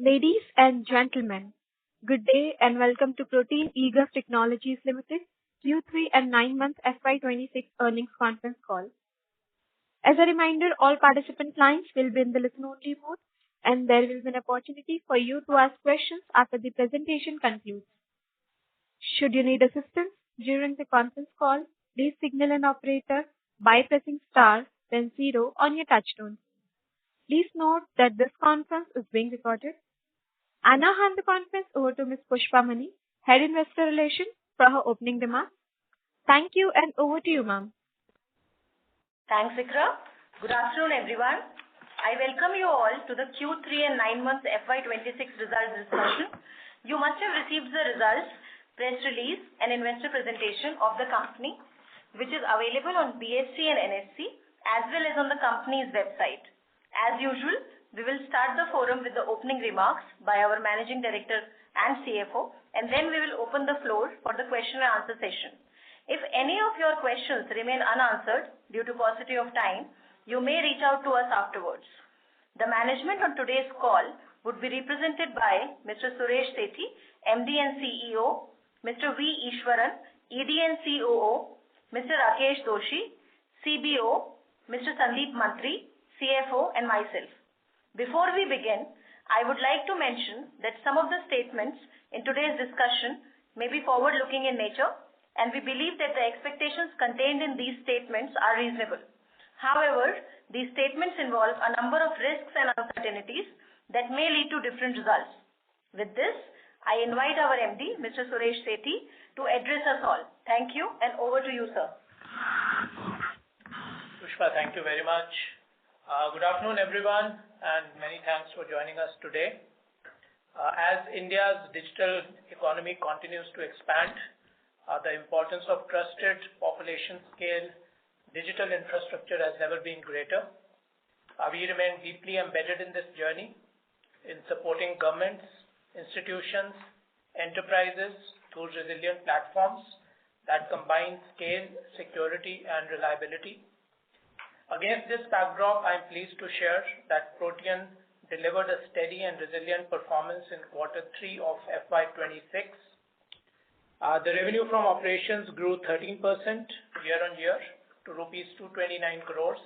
Ladies and gentlemen, good day and welcome to Protean eGov Technologies Limited Q3 and 9-month FY26 earnings conference call. As a reminder, all participant lines will be in the listen-only mode, and there will be an opportunity for you to ask questions after the presentation concludes. Should you need assistance during the conference call, please signal an operator by pressing star, then 0 on your touchtone. Please note that this conference is being recorded. I now hand the conference over to Ms. Pushpa Mani, Head Investor Relations, for her opening remarks. Thank you, and over to you, ma'am. Thanks, Ikra. Good afternoon, everyone. I welcome you all to the Q3 and 9-month FY26 results discussion. You must have received the results, press release, and investor presentation of the company, which is available on BSE and NSE, as well as on the company's website. As usual, we will start the forum with the opening remarks by our Managing Director and CFO, and then we will open the floor for the question and answer session. If any of your questions remain unanswered due to paucity of time, you may reach out to us afterwards. The management on today's call would be represented by Mr. Suresh Sethi, MD and CEO, Mr. V. Ishwaran, ED and COO, Mr. Rakesh Doshi, CBO, Mr. Sandeep Mantri, CFO, and myself. Before we begin, I would like to mention that some of the statements in today's discussion may be forward-looking in nature, and we believe that the expectations contained in these statements are reasonable. However, these statements involve a number of risks and uncertainties that may lead to different results. With this, I invite our MD, Mr. Suresh Sethi, to address us all. Thank you, and over to you, sir. Pushpa, thank you very much. Good afternoon, everyone, and many thanks for joining us today. As India's digital economy continues to expand, the importance of trusted population-scale digital infrastructure has never been greater. We remain deeply embedded in this journey in supporting governments, institutions, enterprises through resilient platforms that combine scale, security, and reliability. Against this backdrop, I am pleased to share that Protean delivered a steady and resilient performance in Q3 of FY26. The revenue from operations grew 13% year-on-year to rupees 229 crores.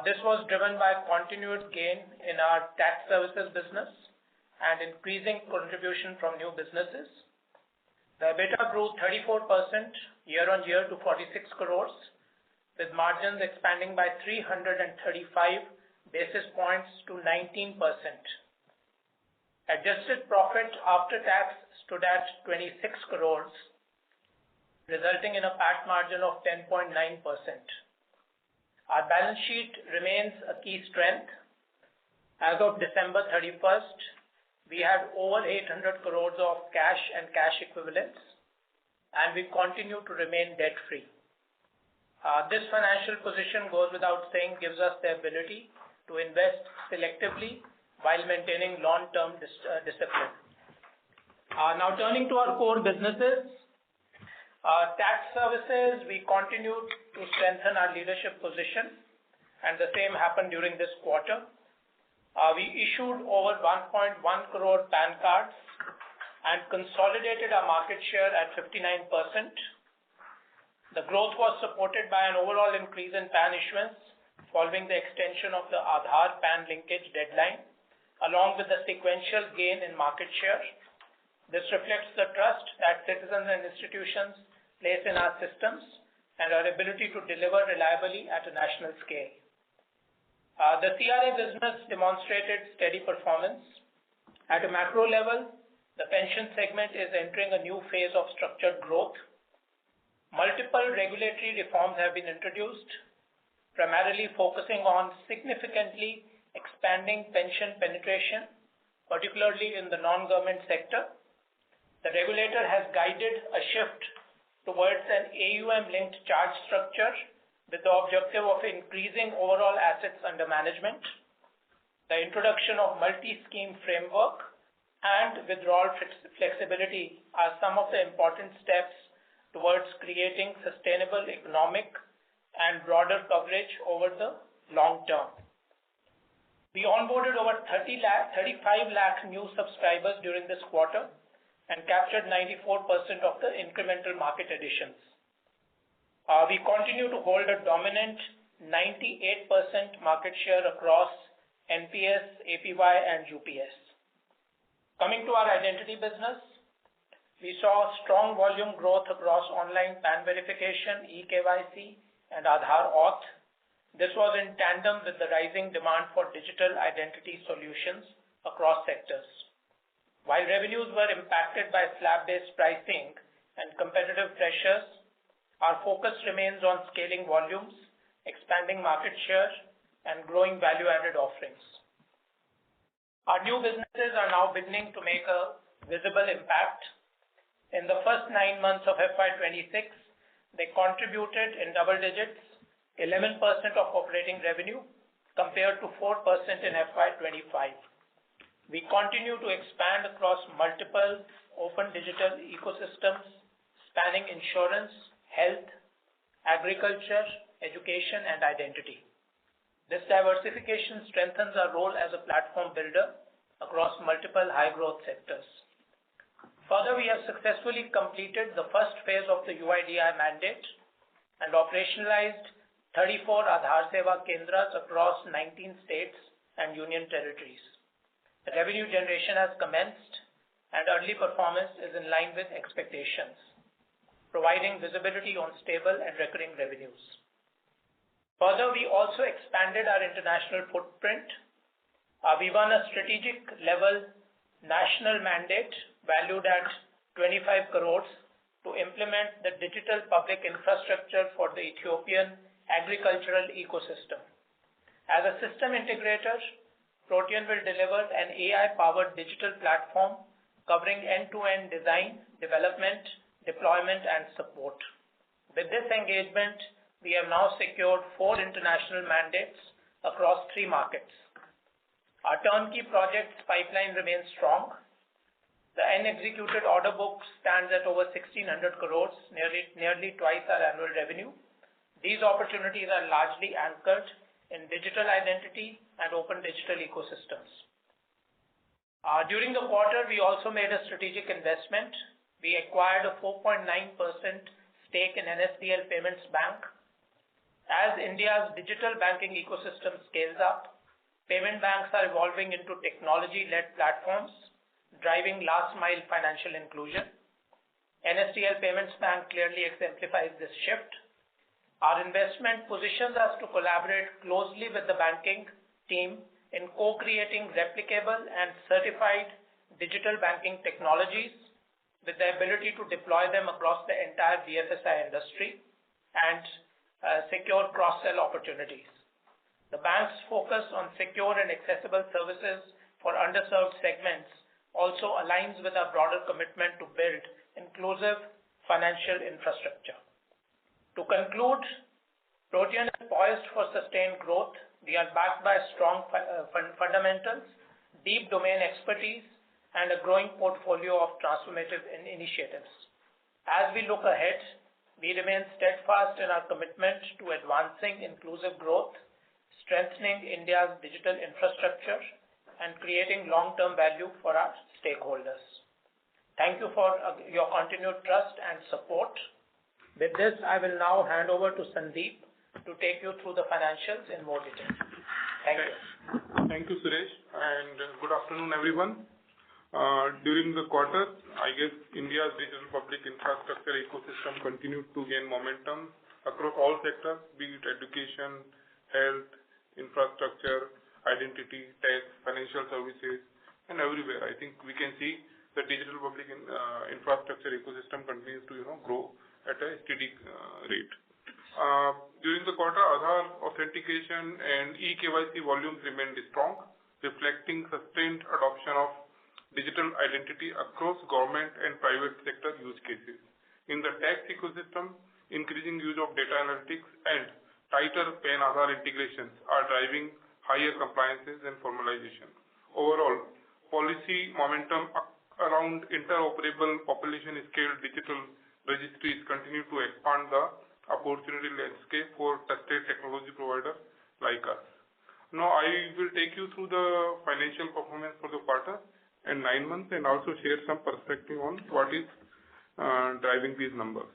This was driven by continued gain in our tax services business and increasing contribution from new businesses. The EBITDA grew 34% year-on-year to 46 crores, with margins expanding by 335 basis points to 19%. Adjusted profit after tax stood at 26 crores, resulting in a PAT margin of 10.9%. Our balance sheet remains a key strength. As of December 31st, we had over 800 crores of cash and cash equivalents, and we continue to remain debt-free. This financial position, goes without saying, gives us the ability to invest selectively while maintaining long-term discipline. Now turning to our core businesses, tax services, we continue to strengthen our leadership position, and the same happened during this quarter. We issued over 1.1 crore PAN cards and consolidated our market share at 59%. The growth was supported by an overall increase in PAN issuance following the extension of the Aadhaar PAN linkage deadline, along with the sequential gain in market share. This reflects the trust that citizens and institutions place in our systems and our ability to deliver reliably at a national scale. The CRA business demonstrated steady performance. At a macro level, the pension segment is entering a new phase of structured growth. Multiple regulatory reforms have been introduced, primarily focusing on significantly expanding pension penetration, particularly in the non-government sector. The regulator has guided a shift towards an AUM-linked charge structure with the objective of increasing overall assets under management. The introduction of multi-scheme framework and withdrawal flexibility are some of the important steps towards creating sustainable economic and broader coverage over the long term. We onboarded over 35 lakh new subscribers during this quarter and captured 94% of the incremental market additions. We continue to hold a dominant 98% market share across NPS, APY, and UPS. Coming to our identity business, we saw strong volume growth across online PAN verification, eKYC, and Aadhaar Auth. This was in tandem with the rising demand for digital identity solutions across sectors. While revenues were impacted by slab-based pricing and competitive pressures, our focus remains on scaling volumes, expanding market share, and growing value-added offerings. Our new businesses are now beginning to make a visible impact. In the first 9 months of FY26, they contributed in double digits 11% of operating revenue compared to 4% in FY25. We continue to expand across multiple open digital ecosystems spanning insurance, health, agriculture, education, and identity. This diversification strengthens our role as a platform builder across multiple high-growth sectors. Further, we have successfully completed the first phase of the UIDAI mandate and operationalized 34 Aadhaar Seva Kendras across 19 states and union territories. The revenue generation has commenced and early performance is in line with expectations, providing visibility on stable and recurring revenues. Further, we also expanded our international footprint. We won a strategic level national mandate valued at 25 crores to implement the digital public infrastructure for the Ethiopian agricultural ecosystem. As a system integrator, Protean will deliver an AI-powered digital platform covering end-to-end design, development, deployment, and support. With this engagement, we have now secured 4 international mandates across 3 markets. Our turnkey projects pipeline remains strong. The unexecuted order book stands at over 1,600 crores, nearly twice our annual revenue. These opportunities are largely anchored in digital identity and open digital ecosystems. During the quarter, we also made a strategic investment. We acquired a 4.9% stake in NSDL Payments Bank. As India's digital banking ecosystem scales up, payment banks are evolving into technology-led platforms, driving last-mile financial inclusion. NSDL Payments Bank clearly exemplifies this shift. Our investment positions us to collaborate closely with the banking team in co-creating replicable and certified digital banking technologies with the ability to deploy them across the entire BFSI industry and secure cross-sell opportunities. The bank's focus on secure and accessible services for underserved segments also aligns with our broader commitment to build inclusive financial infrastructure. To conclude, Protean is poised for sustained growth. We are backed by strong fundamentals, deep domain expertise, and a growing portfolio of transformative initiatives. As we look ahead, we remain steadfast in our commitment to advancing inclusive growth, strengthening India's digital infrastructure, and creating long-term value for our stakeholders. Thank you for your continued trust and support. With this, I will now hand over to Sandeep to take you through the financials in more detail. Thank you. Thank you, Suresh, and good afternoon, everyone. During the quarter, I guess India's digital public infrastructure ecosystem continued to gain momentum across all sectors, be it education, health, infrastructure, identity, tech, financial services, and everywhere. I think we can see the digital public infrastructure ecosystem continues to grow at a steady rate. During the quarter, Aadhaar authentication and eKYC volumes remained strong, reflecting sustained adoption of digital identity across government and private sector use cases. In the tax ecosystem, increasing use of data analytics and tighter PAN Aadhaar integrations are driving higher compliances and formalization. Overall, policy momentum around interoperable population-scale digital registries continue to expand the opportunity landscape for trusted technology providers like us. Now I will take you through the financial performance for the quarter and 9 months and also share some perspective on what is driving these numbers.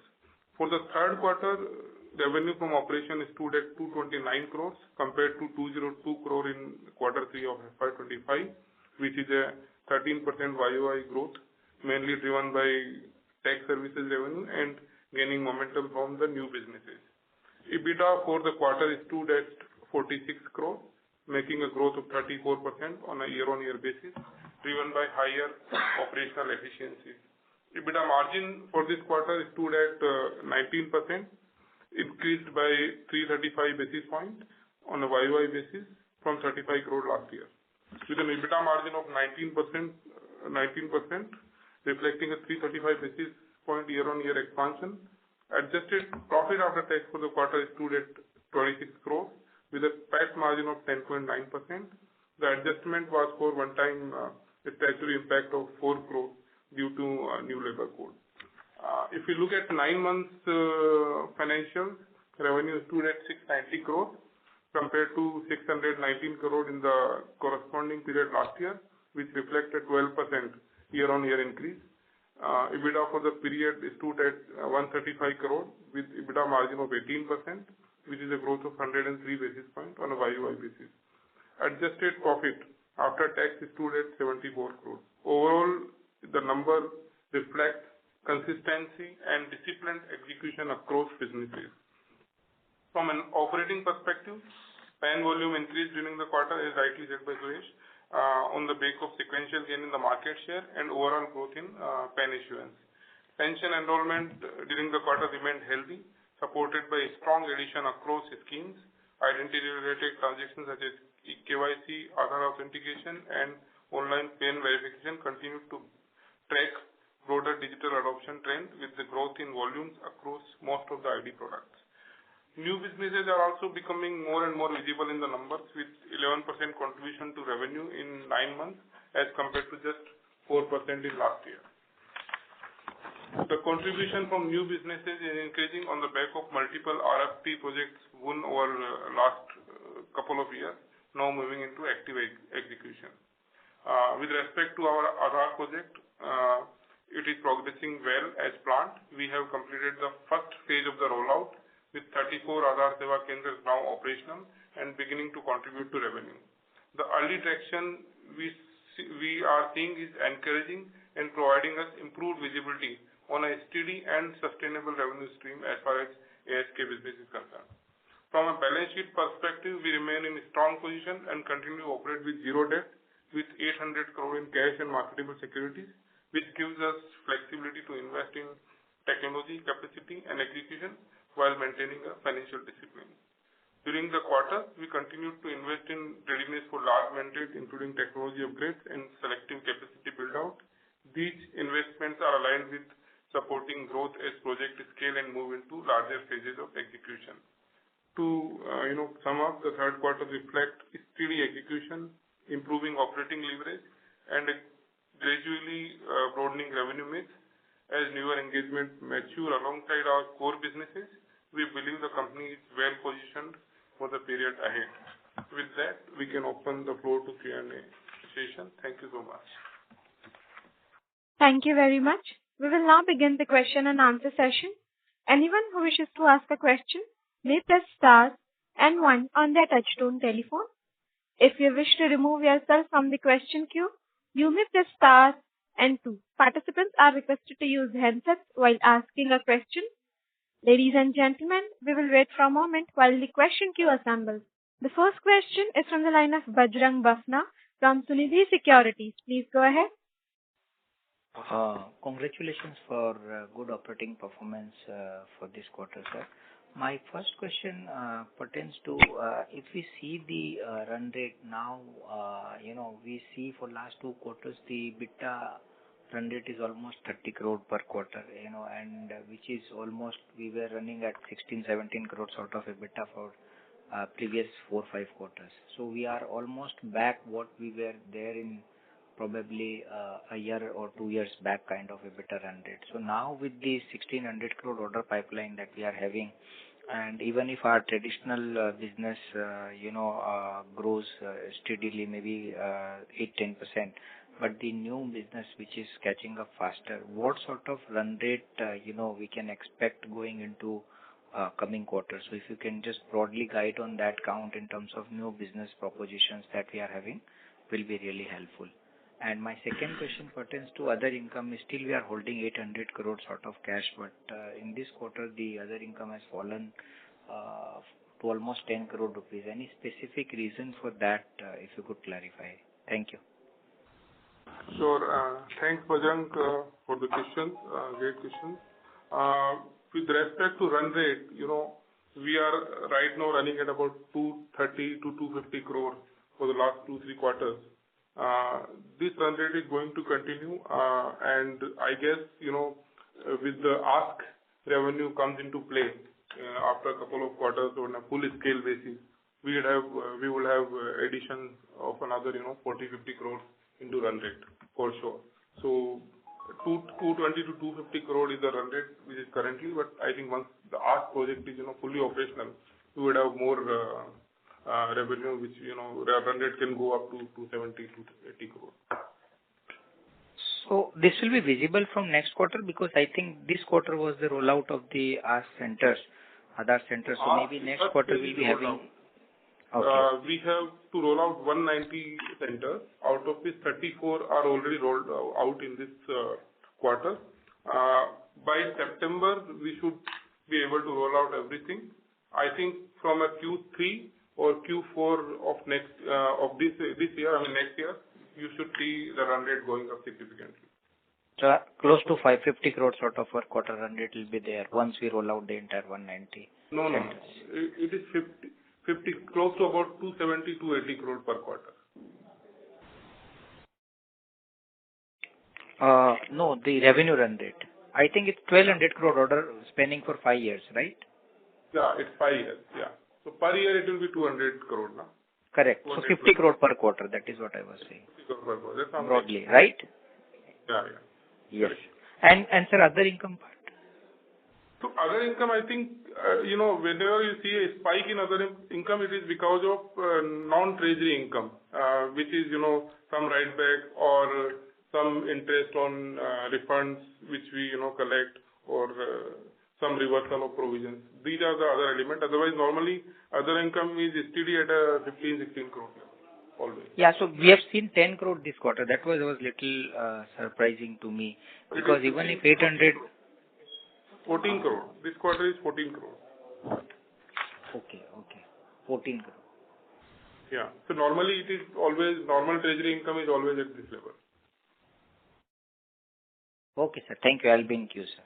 For the third quarter, revenue from operation stood at 229 crores compared to 202 crore in quarter 3 of FY25, which is a 13% YOY growth, mainly driven by tech services revenue and gaining momentum from the new businesses. EBITDA for the quarter stood at 46 crore, making a growth of 34% on a year-on-year basis, driven by higher operational efficiencies. EBITDA margin for this quarter stood at 19%, increased by 335 basis points on a YOY basis from 35 crore last year. With an EBITDA margin of 19%, reflecting a 335 basis point year-on-year expansion. Adjusted profit after tax for the quarter stood at 26 crore with a PAT margin of 10.9%. The adjustment was for one-time statutory impact of 4 crore due to new labor code. If you look at 9 months financials, revenue stood at 690 crore compared to 619 crore in the corresponding period last year, which reflected 12% year-on-year increase. EBITDA for the period stood at 135 crore with EBITDA margin of 18%, which is a growth of 103 basis points on a YOY basis. Adjusted profit after tax stood at 74 crore. Overall, the number reflects consistency and disciplined execution across businesses. From an operating perspective, PAN volume increased during the quarter, as rightly said by Suresh, on the back of sequential gain in the market share and overall growth in PAN issuance. Pension enrollment during the quarter remained healthy, supported by strong addition across schemes. Identity-related transactions such as KYC, Aadhaar authentication, and online PAN verification continued to track broader digital adoption trend with the growth in volumes across most of the ID products. New businesses are also becoming more and more visible in the numbers, with 11% contribution to revenue in 9 months as compared to just 4% in last year. The contribution from new businesses is increasing on the back of multiple RFP projects won over last couple of years, now moving into active execution. With respect to our Aadhaar project, it is progressing well as planned. We have completed the first phase of the rollout with 34 Aadhaar Seva Kendras now operational and beginning to contribute to revenue. The early traction we are seeing is encouraging and providing us improved visibility on a steady and sustainable revenue stream as far as ASK business is concerned. From a balance sheet perspective, we remain in a strong position and continue to operate with zero debt, with 800 crore in cash and marketable securities, which gives us flexibility to invest in technology, capacity, and execution while maintaining a financial discipline. During the quarter, we continued to invest in readiness for large mandates, including technology upgrades and selective capacity build-out. These investments are aligned with supporting growth as projects scale and move into larger phases of execution. To sum up, the third quarter reflects steady execution, improving operating leverage, and a gradually broadening revenue mix. As newer engagements mature alongside our core businesses, we believe the company is well positioned for the period ahead. With that, we can open the floor to Q&A session. Thank you so much. Thank you very much. We will now begin the question and answer session. Anyone who wishes to ask a question may press star and 1 on their touchtone telephone. If you wish to remove yourself from the question queue, you may press star and 2. Participants are requested to use handsets while asking a question. Ladies and gentlemen, we will wait for a moment while the question queue assembles. The first question is from the line of Bajrang Bafna from Sunidhi Securities. Please go ahead. Congratulations for good operating performance for this quarter, sir. My first question pertains to if we see the run rate now, we see for last 2 quarters the EBITDA run rate is almost 30 crore per quarter, and which is almost we were running at 16-17 crore sort of EBITDA for previous 4-5 quarters. So we are almost back what we were there in probably a year or 2 years back kind of EBITDA run rate. So now with the 1600 crore order pipeline that we are having, And even if our traditional business, grows steadily, maybe 8-10%, but the new business which is catching up faster, what sort of run rate, we can expect going into coming quarters? So if you can just broadly guide on that count in terms of new business propositions that we are having, will be really helpful. And my second question pertains to other income. Still, we are holding 800 crore sort of cash, but in this quarter, the other income has fallen to almost 10 crore rupees. Any specific reason for that, if you could clarify? Thank you. Sure. Thanks, Bajrang, for the questions. Great questions. With respect to run rate, we are right now running at about 230 to 250 crore for the last 2-3 quarters. This run rate is going to continue, and I guess, with the ask revenue comes into play after a couple of quarters on a full scale basis, we will have addition of another 40-50 crores into run rate for sure. So 220 to 250 crore is the run rate which is currently, but I think once the ask project is fully operational, we would have more revenue, which run rate can go up to 270 to 80 crore. So this will be visible from next quarter, because I think this quarter was the rollout of the Ask centers, Aadhaar centers. So maybe next quarter we'll be having. Okay. We have to roll out 190 centers, out of which 34 are already rolled out in this quarter. By September, we should be able to roll out everything. I think from a Q3 or Q4 of next next year, you should see the run rate going up significantly. So close to 550 crore sort of per quarter run rate will be there once we roll out the entire 190. No. It is 50, close to about 270 to 80 crore per quarter. No, the revenue run rate. I think it's 1200 crore order spending for 5 years, right? Yeah, it's 5 years. Yeah. So per year it will be 200 crore now. Correct. So 50 crore per quarter. That is what I was saying. 50 crore per quarter. That's broadly, right? Yeah. Yes. And sir, other income part? So other income, I think, whenever you see a spike in other income, it is because of non-treasury income, which is, some write back or some interest on refunds which we, collect, or some reversal of provisions. These are the other elements. Otherwise, normally, other income is steady at a 15-16 crore always. Yeah, so we have seen 10 crore this quarter. That was little surprising to me, because even if 800... 14 crore. This quarter is 14 crore. Okay. 14 crore. Yeah. So normally it is always, normal treasury income is always at this level. Okay, sir. Thank you. I'll be in queue, sir.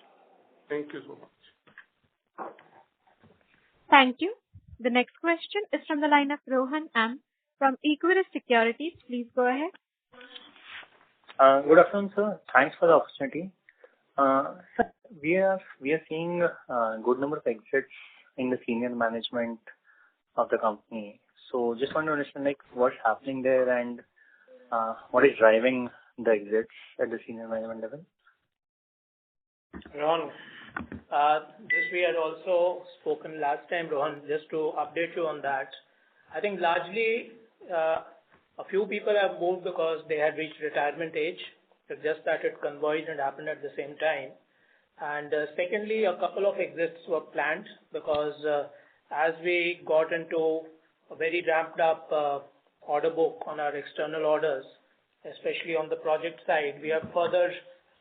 Thank you so much. Thank you. The next question is from the line of Rohan M. from Equirus Securities. Please go ahead. Good afternoon, sir. Thanks for the opportunity. Sir, we are seeing a good number of exits in the senior management of the company. So just want to understand what's happening there and what is driving the exits at the senior management level. Rohan, this we had also spoken last time, Rohan, just to update you on that. I think largely a few people have moved because they had reached retirement age. It's just that it converged and happened at the same time. And secondly, a couple of exits were planned because as we got into a very ramped up order book on our external orders, especially on the project side, we have further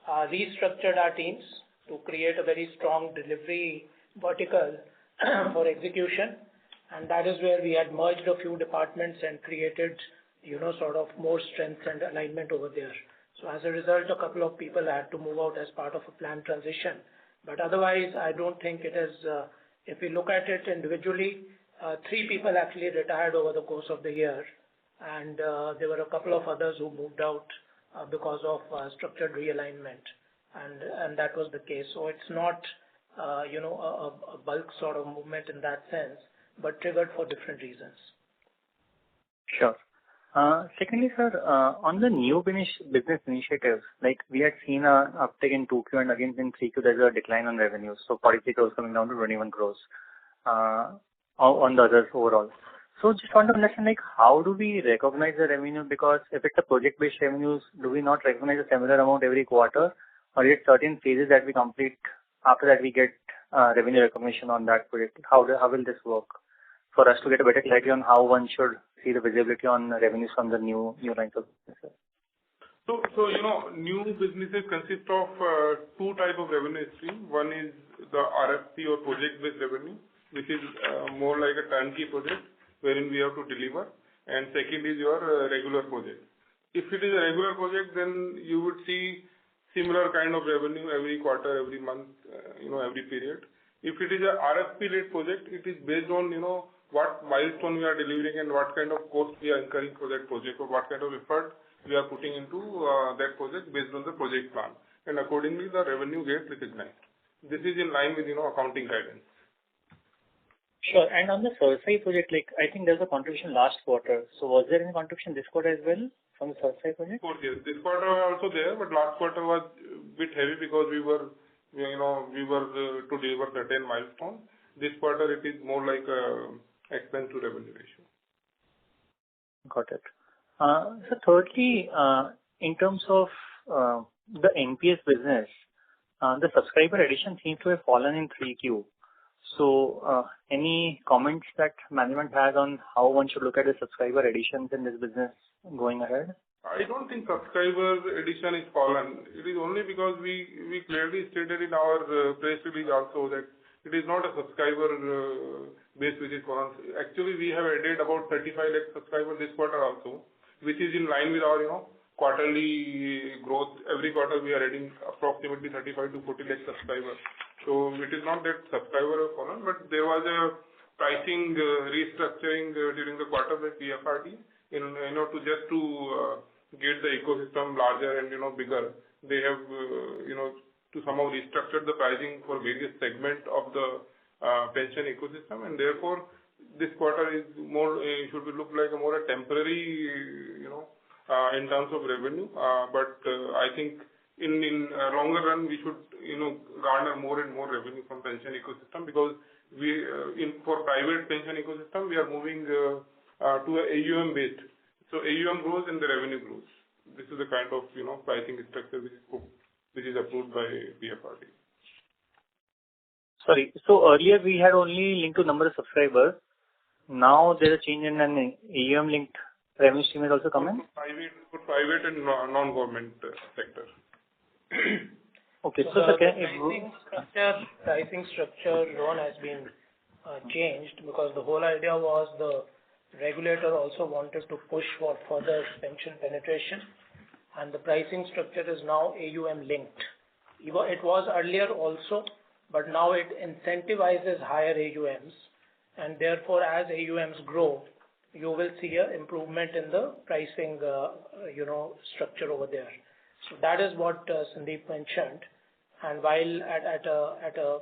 restructured our teams to create a very strong delivery vertical for execution. And that is where we had merged a few departments and created, sort of more strength and alignment over there. So as a result, a couple of people had to move out as part of a planned transition. But otherwise, I don't think it is, if we look at it individually, 3 people actually retired over the course of the year. And there were a couple of others who moved out because of structured realignment. And that was the case. So it's not, a bulk sort of movement in that sense, but triggered for different reasons. Sure. Secondly, sir, on the new business initiatives, we had seen an uptick in 2Q and again in 3Q, there's a decline on revenues. So 43 crores coming down to 21 crores. on the others overall. So just want to understand, like, how do we recognize the revenue? Because if it's a project-based revenues, do we not recognize a similar amount every quarter, or is it certain phases that we complete, after that we get revenue recognition on that project? How will this work for us to get a better clarity on how one should see the visibility on revenues from the new lines of business? So new businesses consist of two type of revenue stream. One is the RFP or project-based revenue, which is more like a turnkey project wherein we have to deliver. And second is your regular project. If it is a regular project, then you would see similar kind of revenue every quarter, every month, every period. If it is a RFP-led project, it is based on, what milestone we are delivering and what kind of cost we are incurring for that project, or what kind of effort we are putting into that project based on the project plan. And accordingly, the revenue gets recognized. This is in line with, accounting guidance. Sure. And on the Sursai project, like, I think there's a contribution last quarter. So was there any contribution this quarter as well from the Sursai project? Of course, yes. This quarter was also there, but last quarter was a bit heavy because we were to deliver certain milestone. This quarter, it is more like expense to revenue ratio. Got it. So thirdly, in terms of the NPS business, the subscriber addition seems to have fallen in 3Q. So, any comments that management has on how one should look at the subscriber additions in this business going ahead? I don't think subscriber addition is fallen. It is only because we clearly stated in our press release also that it is not a subscriber base which is fallen. Actually, we have added about 35 lakh subscribers this quarter also, which is in line with our quarterly growth. Every quarter we are adding approximately 35 to 40 lakh subscribers. So it is not that subscriber have fallen, but there was a pricing restructuring during the quarter by PFRD to get the ecosystem larger and bigger. They have to somehow restructure the pricing for various segments of the pension ecosystem, and therefore this quarter is more should look like a more temporary in terms of revenue. But I think in longer run we should garner more and more revenue from pension ecosystem, because we for private pension ecosystem we are moving to a AUM based. So AUM grows and the revenue grows. This is the kind of pricing structure which is approved by PFRD. Sorry. So earlier we had only linked to number of subscribers. Now there's a change in an AUM linked revenue stream has also come in? For private and non-government sector. Okay. So the pricing structure, Rohan, has been changed, because the whole idea was the regulator also wanted to push for further pension penetration, and the pricing structure is now AUM linked. It was earlier also, but now it incentivizes higher AUMs, and therefore as AUMs grow, you will see an improvement in the pricing structure over there. So that is what Sandeep mentioned. And while at a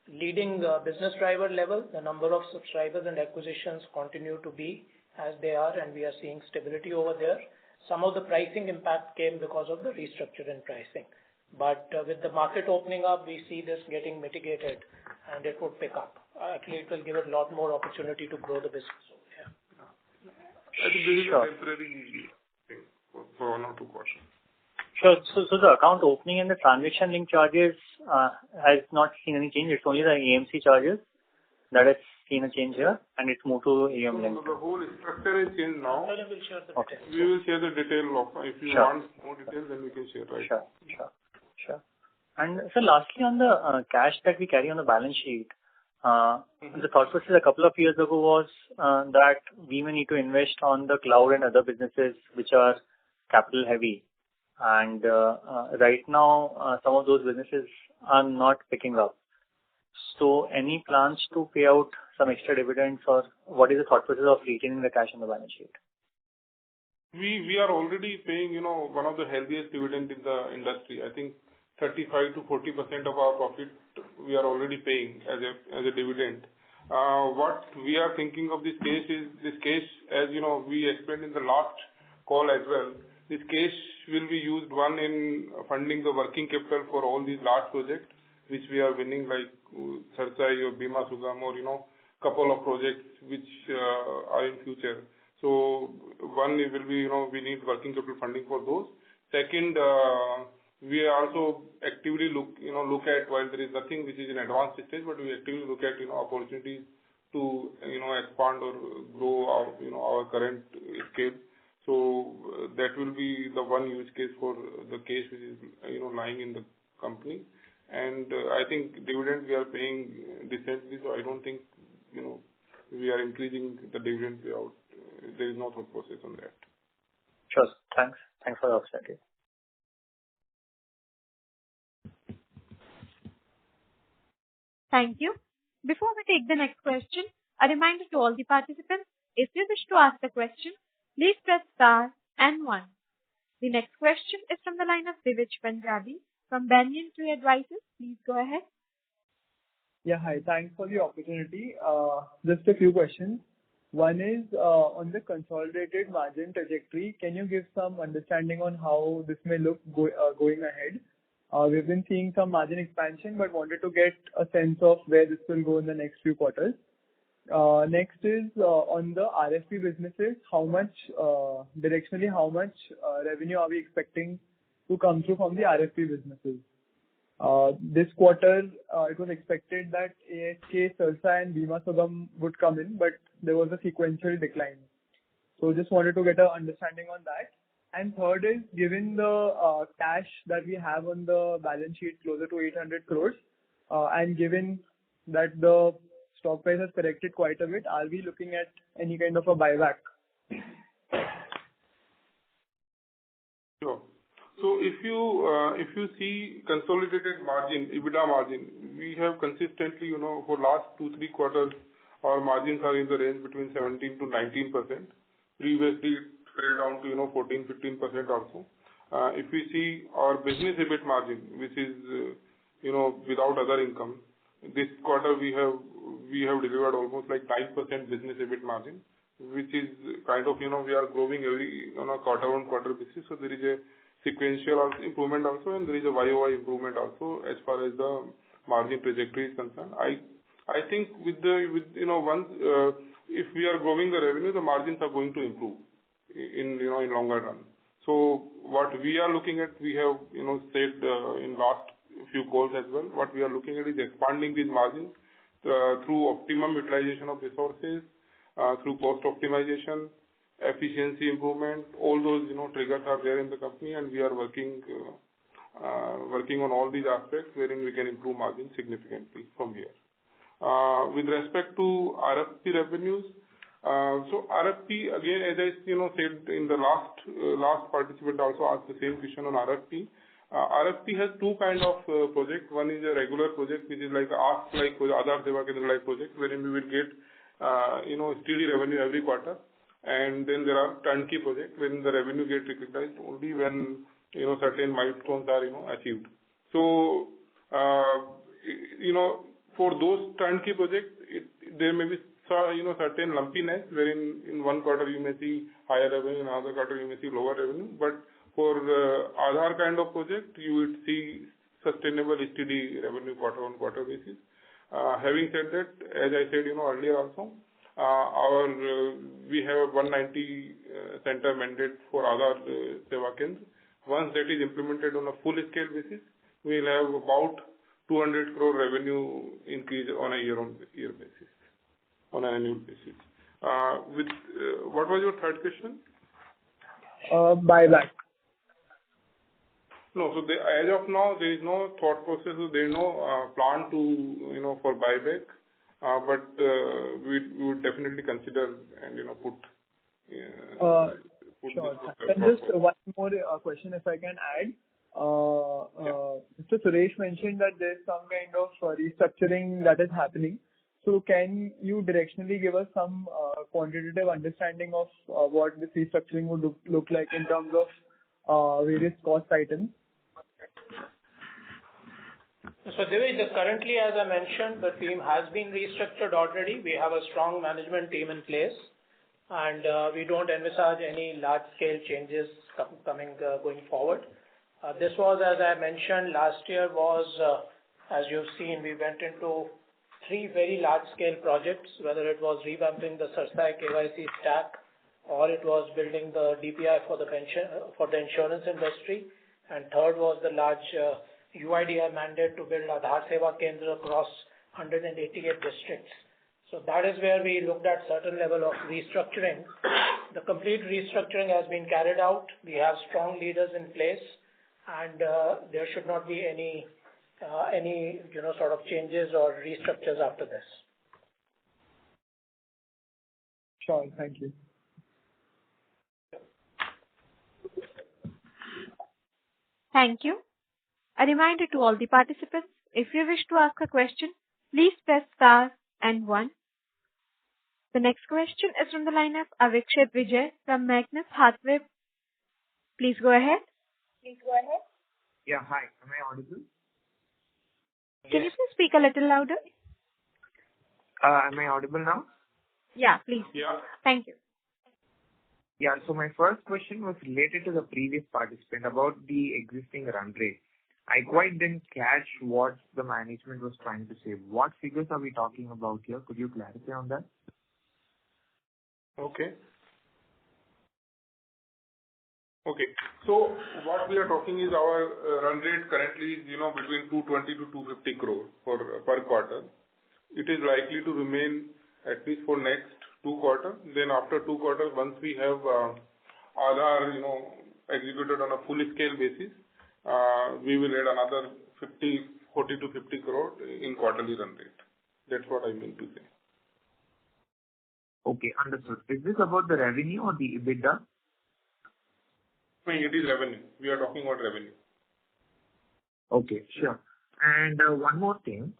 leading business driver level, the number of subscribers and acquisitions continue to be as they are, and we are seeing stability over there. Some of the pricing impact came because of the restructure in pricing. But with the market opening up, we see this getting mitigated, and it would pick up. Actually, it will give it a lot more opportunity to grow the business over here. I think this is a temporary thing for 1 or 2 quarters. Sure. So the account opening and the transaction link charges has not seen any change. It's only the AMC charges that has seen a change here, and it's moved to AUM link. The whole structure is changed now. We will share the details. We will share the detail of, if you want more details, then we can share, right? Sure. And so lastly, on the cash that we carry on the balance sheet, the thought process a couple of years ago was that we may need to invest on the cloud and other businesses which are capital heavy. And right now, some of those businesses are not picking up. So any plans to pay out some extra dividends, or what is the thought process of retaining the cash on the balance sheet? We are already paying, one of the healthiest dividend in the industry. I think 35 to 40% of our profit we are already paying as a dividend. What we are thinking of this case is, as we explained in the last call as well, this case will be used, one, in funding the working capital for all these large projects which we are winning, like Sursai or Bima Sugam, or couple of projects which are in future. So one it will be, we need working capital funding for those. Second, we also actively look at, while there is nothing which is in advanced stage, but we actively look at, opportunities to, expand or grow our current scale. So that will be the one use case for the cash which is, lying in the company. And I think dividend we are paying decently, so I don't think, we are increasing the dividend payout. There is no thought process on that. Sure. Thanks. Thanks for the opportunity. Thank you. Before we take the next question, a reminder to all the participants, if you wish to ask a question, please press star and 1. The next question is from the line of Divij Punjabi from Banyan Tree Advisors. Please go ahead. Yeah, hi. Thanks for the opportunity. Just a few questions. One is on the consolidated margin trajectory. Can you give some understanding on how this may look going ahead? We've been seeing some margin expansion, but wanted to get a sense of where this will go in the next few quarters. Next is on the RFP businesses, directionally, how much revenue are we expecting to come through from the RFP businesses? This quarter, it was expected that ASK, Sirsa and Bima Sugam would come in, but there was a sequential decline. So just wanted to get an understanding on that. And third is, given the cash that we have on the balance sheet closer to 800 crores, and given that the stock price has corrected quite a bit, are we looking at any kind of a buyback? Sure. So if you see consolidated margin, EBITDA margin, we have consistently, for last 2-3 quarters, our margins are in the range between 17 to 19%. Previously, it fell down to 14-15% also. If we see our business EBIT margin, which is without other income, this quarter we have delivered almost like 9% business EBIT margin, which is kind of, we are growing on a quarter-on-quarter basis. So there is a sequential improvement also, and there is a YOY improvement also as far as the margin trajectory is concerned. I think once if we are growing the revenue, the margins are going to improve in longer run. So what we are looking at, we have said in last few calls as well. What we are looking at is expanding these margins through optimum utilization of resources, through cost optimization, efficiency improvement. All those triggers are there in the company, and we are working on all these aspects wherein we can improve margins significantly from here. With respect to RFP revenues, so RFP again, as I said in the last participant also asked the same question on RFP. RFP has two kind of project. One is a regular project, which is like Ask like Aadhaar Seva Kendra like project, wherein we will get steady revenue every quarter. And then there are turnkey projects when the revenue gets recognized only when certain milestones are achieved. So for those turnkey projects, there may be certain lumpiness, wherein in one quarter you may see higher revenue, in another quarter you may see lower revenue. But for Aadhaar kind of project, you would see sustainable steady revenue quarter-on-quarter basis. Having said that, as I said earlier also, we have a 190 center mandate for Aadhaar Seva Kendra. Once that is implemented on a full scale basis, we will have about 200 crore revenue increase on a year-on-year basis, on an annual basis. What was your third question? Buyback. No, so as of now, there is no thought process, there is no plan to, for buyback, but we would definitely consider and, put Sure. And just one more question, if I can add. Mr. Suresh mentioned that there's some kind of restructuring that is happening. So can you directionally give us some quantitative understanding of what this restructuring would look like in terms of various cost items? So Divij, currently, as I mentioned, the team has been restructured already. We have a strong management team in place, and we don't envisage any large-scale changes going forward. This was, as I mentioned, last year was, as you've seen, we went into three very large-scale projects, whether it was revamping the CERSAI KYC stack or it was building the DPI for the insurance industry, and third was the large UIDAI mandate to build Aadhaar Seva Kendra across 188 districts. So that is where we looked at certain level of restructuring. The complete restructuring has been carried out. We have strong leaders in place, and there should not be any sort of changes or restructures after this. Sure. Thank you. Thank you. A reminder to all the participants, if you wish to ask a question, please press star and 1. The next question is from the line of Avikshit Vijay from Magnus Hathaway. Please go ahead. Yeah, hi. Am I audible? Can you please speak a little louder? Am I audible now? Yeah, please. Yeah. Thank you. Yeah, so my first question was related to the previous participant about the existing run rate. I quite didn't catch what the management was trying to say. What figures are we talking about here? Could you clarify on that? Okay. So what we are talking is our run rate currently is, between 220 to 250 crore per quarter. It is likely to remain at least for next 2 quarters. Then after 2 quarters, once we have Aadhaar, executed on a full scale basis, we will add another 40 to 50 crore in quarterly run rate. That's what I mean to say. Okay, understood. Is this about the revenue or the EBITDA? No, it is revenue. We are talking about revenue. Okay, sure. And one more thing.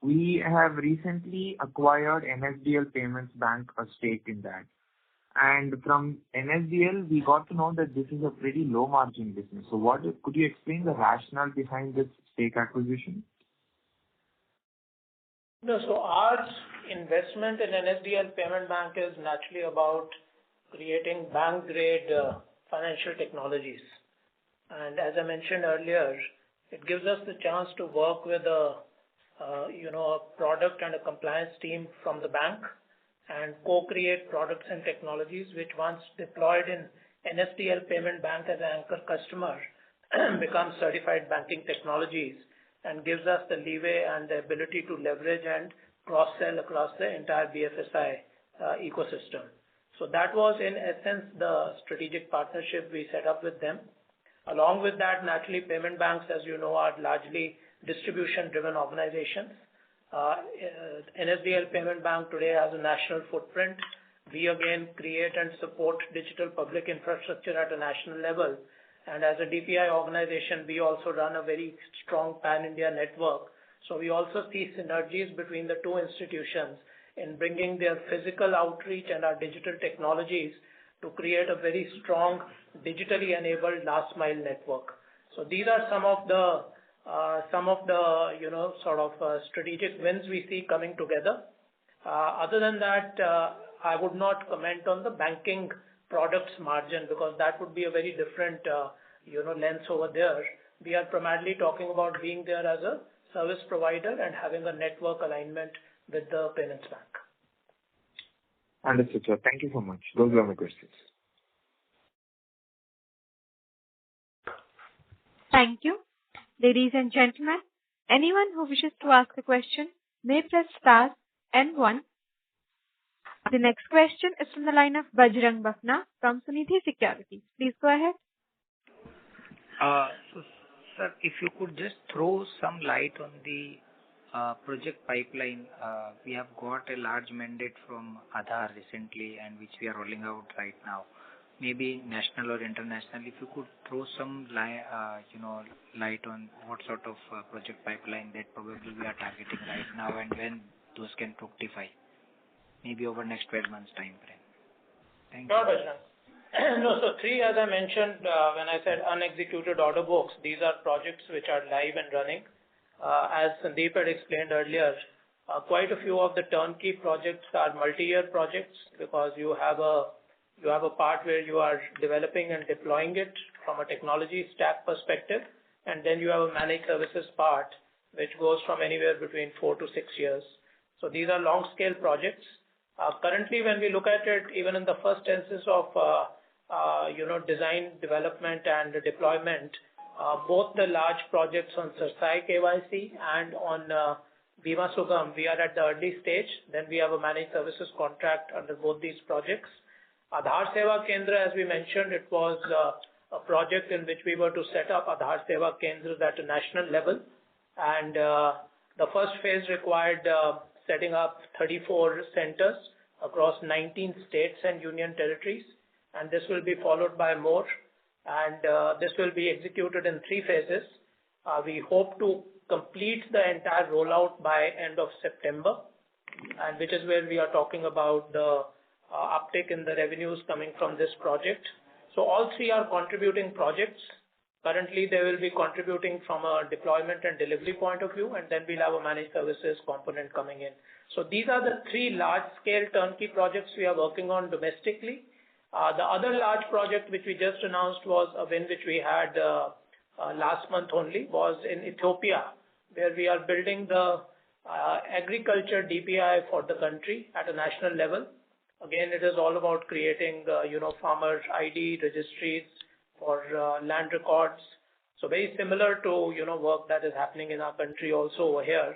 We have recently acquired NSDL Payments Bank a stake in that. And from NSDL, we got to know that this is a pretty low margin business. So could you explain the rationale behind this stake acquisition? No, so our investment in NSDL Payment Bank is naturally about creating bank-grade financial technologies. And as I mentioned earlier, it gives us the chance to work with a product and a compliance team from the bank and co-create products and technologies which once deployed in NSDL Payment Bank as an anchor customer become certified banking technologies and gives us the leeway and the ability to leverage and cross-sell across the entire BFSI ecosystem. So that was in essence the strategic partnership we set up with them. Along with that, naturally payment banks, as you know, are largely distribution-driven organizations. NSDL Payment Bank today has a national footprint. We again create and support digital public infrastructure at a national level. And as a DPI organization, we also run a very strong pan-India network. So we also see synergies between the two institutions in bringing their physical outreach and our digital technologies to create a very strong digitally enabled last mile network. So these are some of the strategic wins we see coming together. Other than that, I would not comment on the banking products margin because that would be a very different lens over there. We are primarily talking about being there as a service provider and having a network alignment with the payments bank. Understood, sir. Thank you so much. Those were my questions. Thank you. Ladies and gentlemen, anyone who wishes to ask a question may press star and 1. The next question is from the line of Bajrang Bafna from Sunidhi Securities. Please go ahead. So, sir, if you could just throw some light on the project pipeline. We have got a large mandate from Aadhaar recently and which we are rolling out right now. Maybe national or international, if you could throw some light on what sort of project pipeline that probably we are targeting right now and when those can fructify, maybe over next 12 months time frame. Thank you. No, so 3, as I mentioned, when I said unexecuted order books, these are projects which are live and running. As Sandeep had explained earlier, quite a few of the turnkey projects are multi-year projects because you have a part where you are developing and deploying it from a technology stack perspective, and then you have a managed services part which goes from anywhere between 4 to 6 years. So these are long-scale projects. Currently, when we look at it, even in the first instance of design, development, and deployment, both the large projects on Sarsai KYC and on Bima Sugam, we are at the early stage. Then we have a managed services contract under both these projects. Aadhaar Seva Kendra, as we mentioned, it was a project in which we were to set up Aadhaar Seva Kendras at a national level. And the first phase required setting up 34 centers across 19 states and union territories. And this will be followed by more. And this will be executed in 3 phases. We hope to complete the entire rollout by end of September, and which is where we are talking about the uptick in the revenues coming from this project. So all 3 are contributing projects. Currently, they will be contributing from a deployment and delivery point of view, and then we'll have a managed services component coming in. So these are the 3 large-scale turnkey projects we are working on domestically. The other large project which we just announced was a win which we had last month only, was in Ethiopia, where we are building the agriculture DPI for the country at a national level. Again, it is all about creating, farmer ID registries for land records. So very similar to, work that is happening in our country also over here.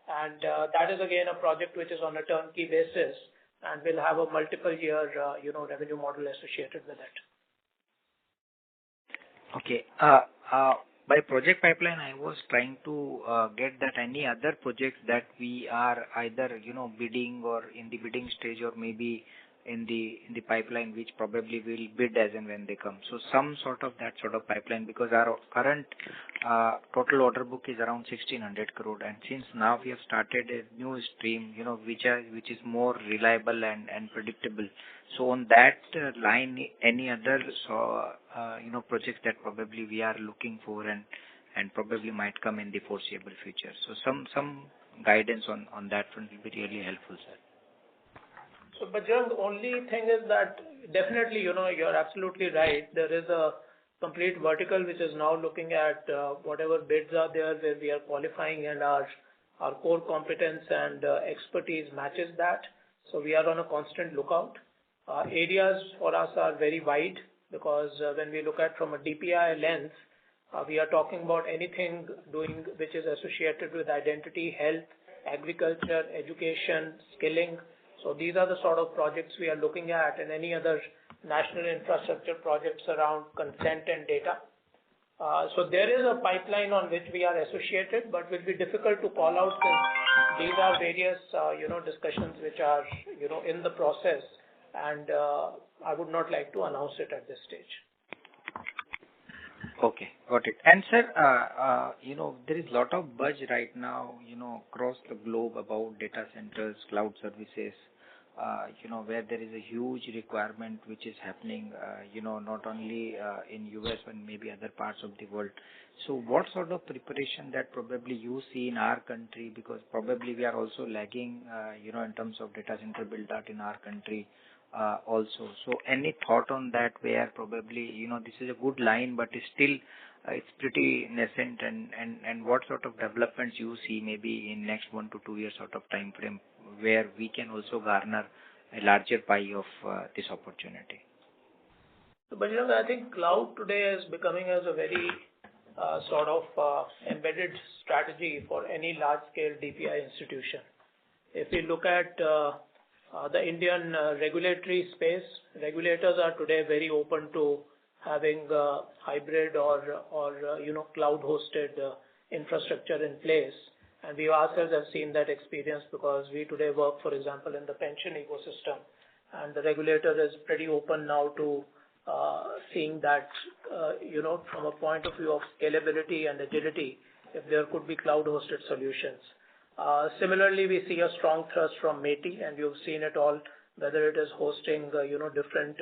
And that is again a project which is on a turnkey basis and will have a multiple year, revenue model associated with it. Okay. By project pipeline, I was trying to get that any other projects that we are either, bidding or in the bidding stage or maybe in the pipeline, which probably will bid as and when they come. So some sort of that sort of pipeline, because our current total order book is around 1,600 crore. And since now we have started a new stream, which is more reliable and predictable. So on that line, any other projects that probably we are looking for and probably might come in the foreseeable future. So some guidance on that front will be really helpful, sir. So, Bajrang, the only thing is that definitely, you're absolutely right. There is a complete vertical which is now looking at whatever bids are there where we are qualifying, and our core competence and expertise matches that. So we are on a constant lookout. Areas for us are very wide, because when we look at from a DPI lens, we are talking about anything which is associated with identity, health, agriculture, education, skilling. So these are the sort of projects we are looking at, and any other national infrastructure projects around consent and data. So there is a pipeline on which we are associated, but will be difficult to call out since these are various, discussions which are, in the process, and I would not like to announce it at this stage. Okay, got it. And sir, there is a lot of buzz right now, across the globe about data centers, cloud services, where there is a huge requirement which is happening, not only in US but maybe other parts of the world. So what sort of preparation that probably you see in our country, because probably we are also lagging, in terms of data center build out in our country also. So any thought on that, where probably, this is a good line, but it's pretty nascent, and what sort of developments you see maybe in next 1 to 2 years sort of time frame where we can also garner a larger pie of this opportunity? So, Bajrang, I think cloud today is becoming as a very embedded strategy for any large-scale DPI institution. If we look at the Indian regulatory space, regulators are today very open to having hybrid or cloud-hosted infrastructure in place. And we ourselves have seen that experience, because we today work, for example, in the pension ecosystem, and the regulator is pretty open now to seeing that, from a point of view of scalability and agility, if there could be cloud-hosted solutions. Similarly, we see a strong thrust from MeitY, and you've seen it all, whether it is hosting, different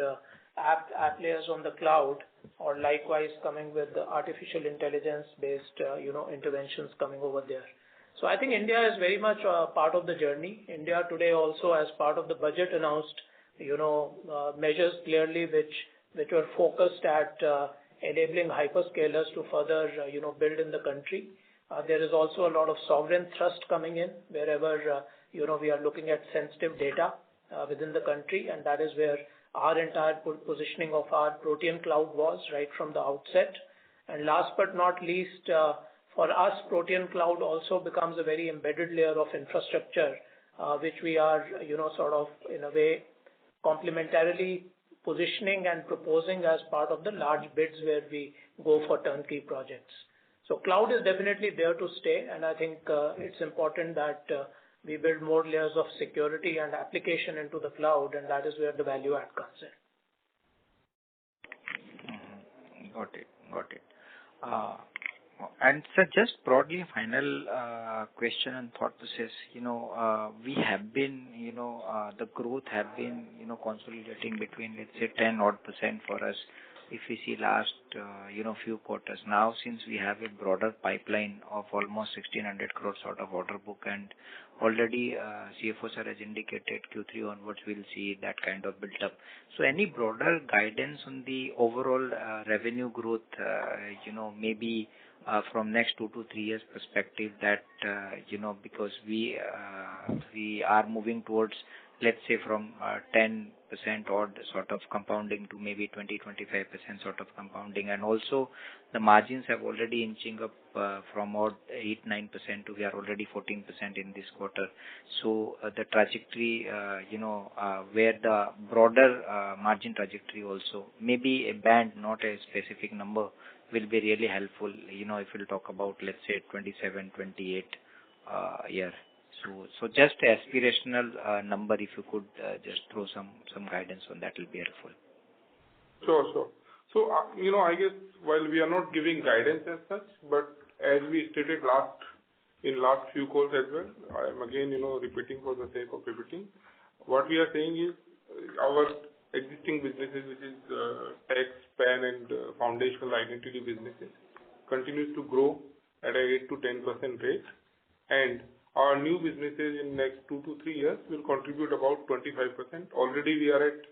app layers on the cloud, or likewise coming with the artificial intelligence-based, interventions coming over there. So I think India is very much part of the journey. India today also, as part of the budget, announced, measures clearly which were focused at enabling hyperscalers to further, build in the country. There is also a lot of sovereign thrust coming in wherever we are looking at sensitive data within the country, and that is where our entire positioning of our Protean cloud was right from the outset. And last but not least, for us, Protean cloud also becomes a very embedded layer of infrastructure, which we are sort of in a way complementarily positioning and proposing as part of the large bids where we go for turnkey projects. So cloud is definitely there to stay, and I think it's important that we build more layers of security and application into the cloud, and that is where the value add comes in. Got it. And sir, just broadly, a final question and thought process. We have been, the growth have been, consolidating between, let's say, 10% odd for us. If we see last, few quarters now, since we have a broader pipeline of almost 1,600 crores sort of order book, and already CFO sir has indicated Q3 onwards we'll see that kind of built up. So any broader guidance on the overall revenue growth, maybe from next 2 to 3 years perspective that, because we are moving towards, let's say, from 10% odd sort of compounding to maybe 20-25% sort of compounding, and also the margins have already inching up from odd 8-9% to we are already 14% in this quarter. So the trajectory, where the broader margin trajectory also, maybe a band, not a specific number, will be really helpful. If we'll talk about, let's say, 27, 28 year. So just aspirational number, if you could just throw some guidance on that, will be helpful. Sure. So, I guess while we are not giving guidance as such, but as we stated in last few calls as well, I am again, repeating for the sake of repeating. What we are saying is our existing businesses, which is tax, PAN and foundational identity businesses, continues to grow at a 8 to 10% rate, and our new businesses in next 2 to 3 years will contribute about 25%. Already we are at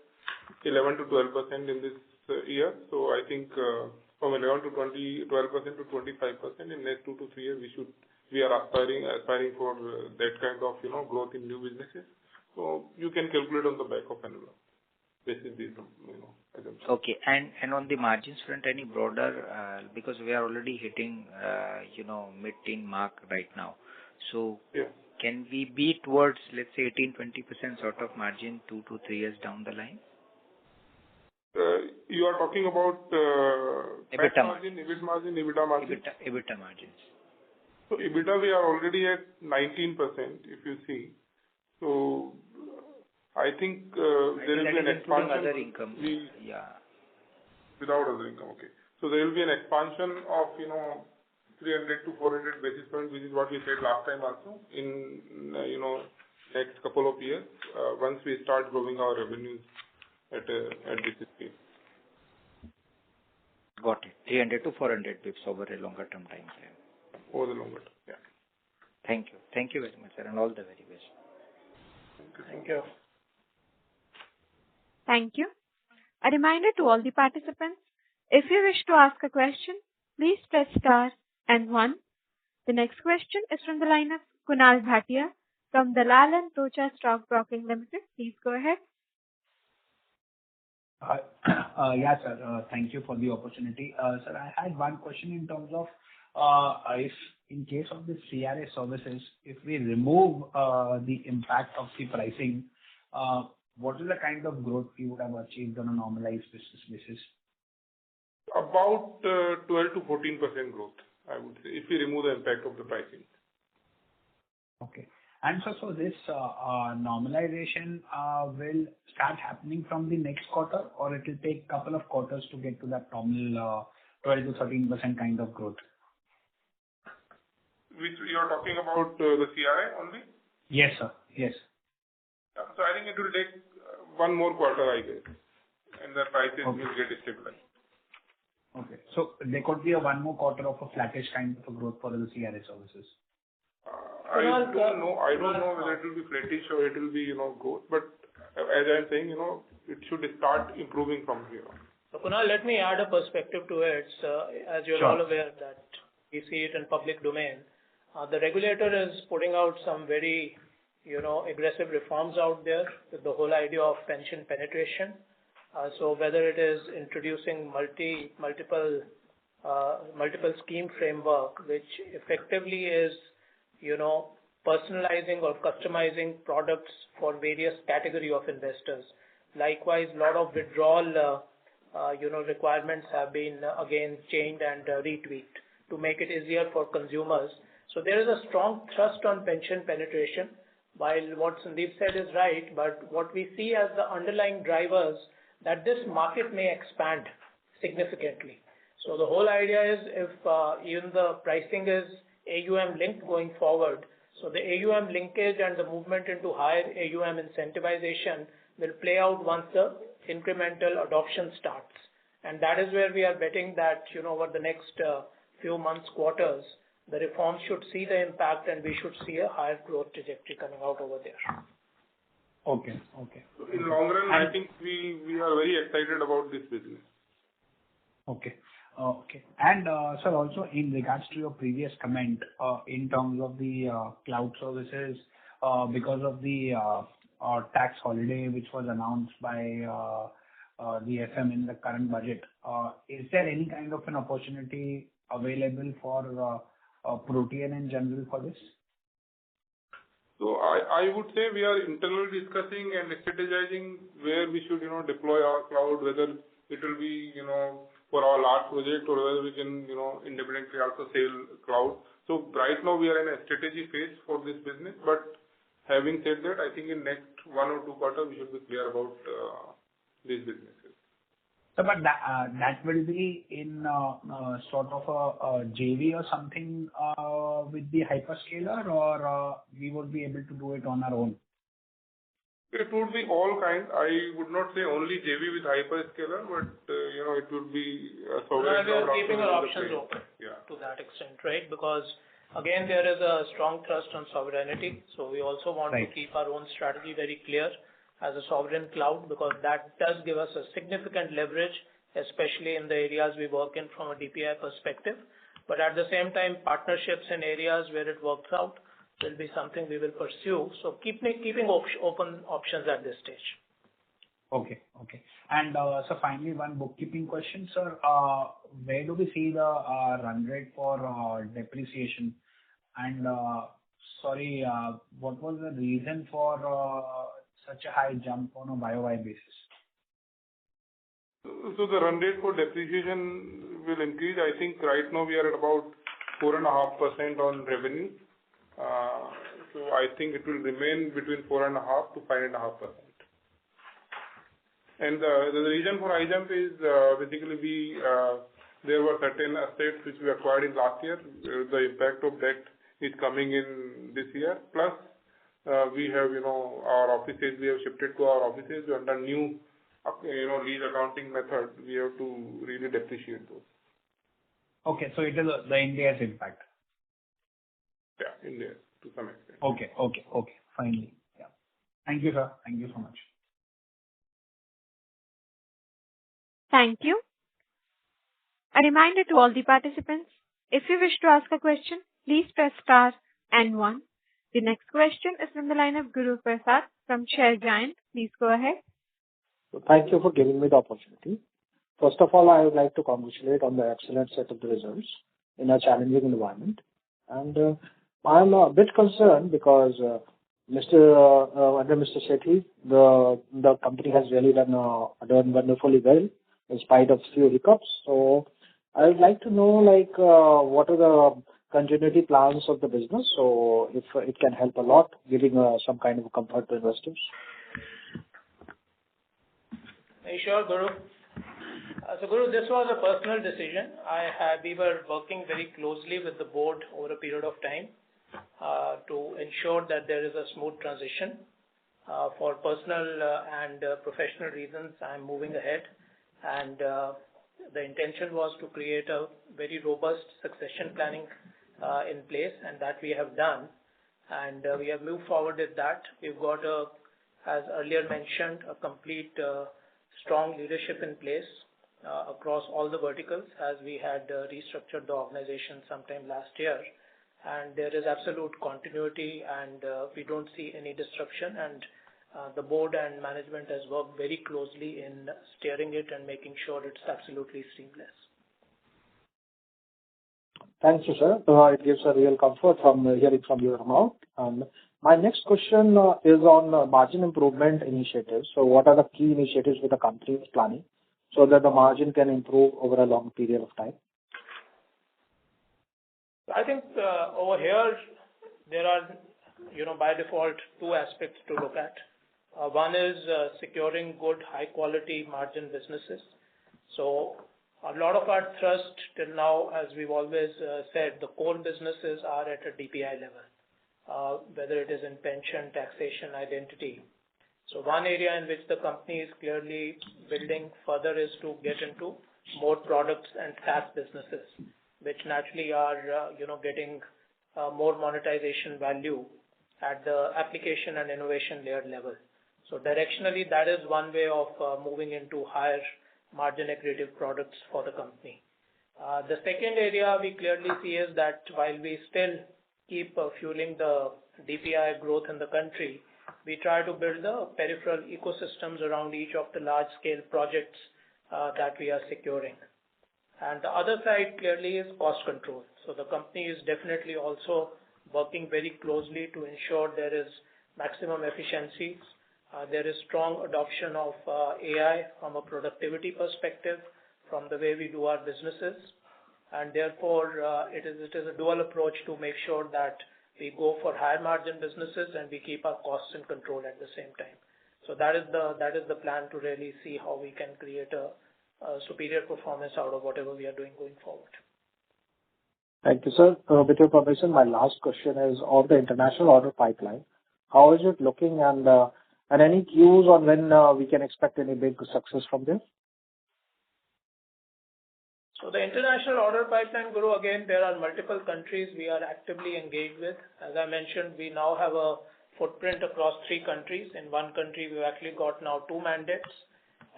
11 to 12% in this year. So I think from 11 to 12% to 25% in next 2 to 3 years, we are aspiring for that kind of growth in new businesses. So you can calculate on the back of envelope. This is the assumption. Okay, and on the margins front, any broader because we are already hitting mid-teen mark right now. So yeah. Can we be towards, let's say, 18-20% sort of margin 2 to 3 years down the line? You are talking about EBITDA margin, EBIT margin, EBITDA margin? EBITDA margins. So EBITDA, we are already at 19%, if you see. So I think there will be an expansion. Other income. Without other income, okay. So there will be an expansion of 300 to 400 basis points, which is what we said last time also in next couple of years once we start growing our revenues at this scale. Got it. 300 to 400 bips over a longer term time frame. Over the longer term, yeah. Thank you. Thank you very much, sir, and all the very best. Thank you. Thank you. A reminder to all the participants, if you wish to ask a question, please press star and 1. The next question is from the line of Kunal Bhatia from Dalal & Broacha Stock Broking Limited. Please go ahead. Yeah, sir. Thank you for the opportunity. Sir, I had one question in terms of if in case of the CRA services, if we remove the impact of the pricing, what is the kind of growth we would have achieved on a normalized business basis? About 12 to 14% growth, I would say, if we remove the impact of the pricing. Okay. And so this normalization will start happening from the next quarter, or it will take a couple of quarters to get to that normal 12 to 13% kind of growth? Which you are talking about the CRA only? Yes, sir. Yes. So I think it will take one more quarter, I guess, and the prices will get stabilized. Okay. So there could be one more quarter of a flattish kind of a growth for the CRA services. I don't know whether it will be flattish or it will be, growth. But as I'm saying, it should start improving from here on. So Kunal, let me add a perspective to it. As you're all aware that we see it in public domain. The regulator is putting out some very, aggressive reforms out there with the whole idea of pension penetration. So whether it is introducing multiple scheme framework, which effectively is, personalizing or customizing products for various category of investors. Likewise, a lot of withdrawal, requirements have been again changed and retweaked to make it easier for consumers. So there is a strong thrust on pension penetration. While what Sandeep said is right, but what we see as the underlying drivers that this market may expand significantly. So the whole idea is if even the pricing is AUM linked going forward, so the AUM linkage and the movement into higher AUM incentivization will play out once the incremental adoption starts. And that is where we are betting that, over the next few months, quarters, the reforms should see the impact and we should see a higher growth trajectory coming out over there. Okay. In long run, I think we are very excited about this business. Okay. And sir, also in regards to your previous comment in terms of the cloud services, because of the tax holiday which was announced by the FM in the current budget, is there any kind of an opportunity available for Protean in general for this? So I would say we are internally discussing and strategizing where we should, deploy our cloud, whether it will be, for our large project or whether we can, independently also sell cloud. So right now we are in a strategy phase for this business, but having said that, I think in next 1 or 2 quarters we should be clear about these businesses. So, but that will be in sort of a JV or something with the hyperscaler, or we would be able to do it on our own? It would be all kinds. I would not say only JV with hyperscaler, but it would be sovereign. We are keeping our options open to that extent, right? Because again, there is a strong thrust on sovereignty. So we also want to keep our own strategy very clear as a sovereign cloud, because that does give us a significant leverage, especially in the areas we work in from a DPI perspective. But at the same time, partnerships in areas where it works out will be something we will pursue. So keeping open options at this stage. Okay. And so finally, one bookkeeping question, sir. Where do we see the run rate for depreciation? And sorry, what was the reason for such a high jump on a YOY basis? So the run rate for depreciation will increase. I think right now we are at about 4.5% on revenue. So I think it will remain between 4.5% to 5.5%. And the reason for high jump is basically there were certain assets which we acquired in last year. The impact of that is coming in this year. Plus, we have our offices. We have shifted to our offices under new lease accounting method. We have to really depreciate those. Okay, so it is the India's impact. Yeah, India to some extent. Okay. Finally, yeah. Thank you, sir. Thank you so much. Thank you. A reminder to all the participants, if you wish to ask a question, please press star and 1. The next question is from the line of Guru Prasad from Share Giant. Please go ahead. So thank you for giving me the opportunity. First of all, I would like to congratulate on the excellent set of the results in a challenging environment. And I'm a bit concerned because under Mr. Sethi, the company has really done wonderfully well in spite of few hiccups. So I would like to know what are the continuity plans of the business, so if it can help a lot, giving some kind of comfort to investors. Sure, Guru. So Guru, this was a personal decision. We were working very closely with the board over a period of time to ensure that there is a smooth transition. For personal and professional reasons, I'm moving ahead, and the intention was to create a very robust succession planning in place, and that we have done, and we have moved forward with that. We've got as earlier mentioned, a complete strong leadership in place across all the verticals as we had restructured the organization sometime last year. And there is absolute continuity and we don't see any disruption, and the board and management has worked very closely in steering it and making sure it's absolutely seamless. Thank you, sir. It gives a real comfort from hearing from your mouth. My next question is on margin improvement initiatives. So what are the key initiatives that the company is planning so that the margin can improve over a long period of time? I think over here there are, by default, two aspects to look at. One is securing good, high-quality margin businesses. So a lot of our thrust till now, as we've always said, the core businesses are at a DPI level, whether it is in pension, taxation, identity. So one area in which the company is clearly building further is to get into more products and SaaS businesses, which naturally are, getting more monetization value at the application and innovation layer level. So directionally, that is one way of moving into higher margin accretive products for the company. The second area we clearly see is that while we still keep fueling the DPI growth in the country, we try to build the peripheral ecosystems around each of the large-scale projects that we are securing. And the other side clearly is cost control. So the company is definitely also working very closely to ensure there is maximum efficiencies. There is strong adoption of AI from a productivity perspective, from the way we do our businesses, and therefore it is a dual approach to make sure that we go for higher margin businesses and we keep our costs in control at the same time. So that is the plan to really see how we can create a superior performance out of whatever we are doing going forward. Thank you, sir. With your permission, my last question is on the international order pipeline. How is it looking, and any cues on when we can expect any big success from this? So the international order pipeline, Guru, again, there are multiple countries we are actively engaged with. As I mentioned, we now have a footprint across 3 countries. In one country, we've actually got now 2 mandates,